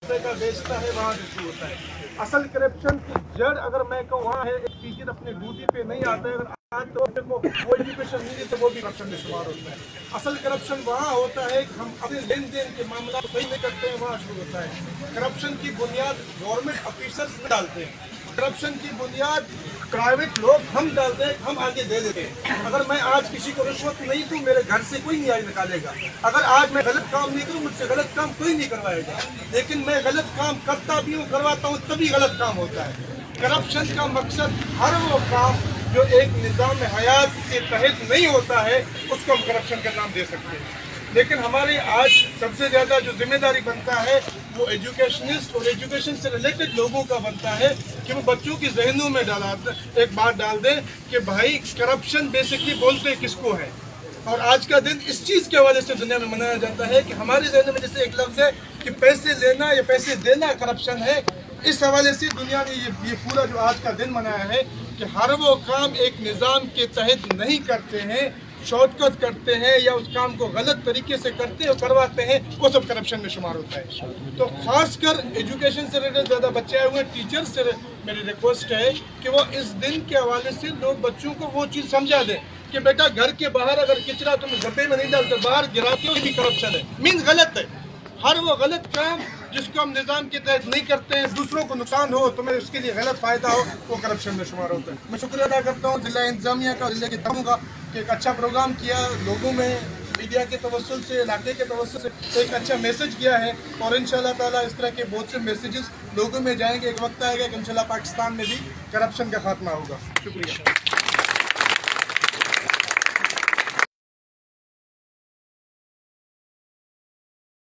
का बेचता है वहाँ से शुरू होता है। असल करप्शन की जड़ अगर मैं कहूँ वहाँ है, एक टीचर अपने ड्यूटी पे नहीं आता है, अगर आज तो को वो एजुकेशन नहीं है तो वो भी करप्शन में शुमार होता है। असल करप्शन वहाँ होता है कि हम अपने लेन देन के मामला को सही नहीं करते हैं, वहाँ शुरू होता है। करप्शन की बुनियाद गवर्नमेंट ऑफिसर्स में डालते हैं, करप्शन की बुनियाद प्राइवेट लोग हम डालते हैं, हम आगे दे देते हैं। अगर मैं आज किसी को रिश्वत नहीं दूं, मेरे घर से कोई नहीं आज निकालेगा। अगर आज मैं गलत काम नहीं करूं, मुझसे गलत काम कोई नहीं करवाएगा। लेकिन मैं गलत काम करता भी हूं, करवाता हूं, तभी गलत काम होता है। करप्शन का मकसद हर वो काम जो एक निज़ाम हयात के तहत नहीं होता है, उसको हम करप्शन का नाम दे सकते हैं। लेकिन हमारी आज सबसे ज़्यादा जो जिम्मेदारी बनता है वो एजुकेशनिस्ट और एजुकेशन से रिलेटेड लोगों का बनता है कि वो बच्चों के जहनों में एक बात डाल दें कि भाई करप्शन बेसिकली बोलते किसको है। और आज का दिन इस चीज़ के हवाले से दुनिया में मनाया जाता है कि हमारे जहनों में जैसे एक लफ्ज़ है कि पैसे लेना या पैसे देना करप्शन है। इस हवाले से दुनिया ने ये पूरा जो आज का दिन मनाया है कि हर वो काम एक निज़ाम के तहत नहीं करते हैं, शॉर्टकट करते हैं या उस काम को गलत तरीके से करते और करवाते हैं, वो सब करप्शन में शुमार होता है। तो खासकर एजुकेशन से रिलेटेड ज़्यादा बच्चे आए हुए हैं, टीचर्स से मेरी रिक्वेस्ट है कि वो इस दिन के हवाले से लोग बच्चों को वो चीज़ समझा दें कि बेटा घर के बाहर अगर कचरा तुम डब्बे में नहीं डालते, बाहर गिराते हो, ये भी करप्शन है, मीन्स गलत है। हर वो गलत काम जिसको हम निज़ाम के तहत नहीं करते हैं, दूसरों को नुकसान हो, तुम्हें उसके लिए गलत फ़ायदा हो, वो करप्शन में शुमार होता है। मैं शुक्रिया अदा करता हूँ ज़िला इंतज़ामिया का, ज़िले के तमाम का कि एक अच्छा प्रोग्राम किया, लोगों में मीडिया के तवस्सुल से, इलाके के तवस्सुल से एक अच्छा मैसेज किया है। और इंशाअल्लाह ताला इस तरह के बहुत से मैसेजेस लोगों में जाएंगे। एक वक्त आएगा कि इंशाअल्लाह पाकिस्तान में भी करप्शन का खात्मा होगा। शुक्रिया।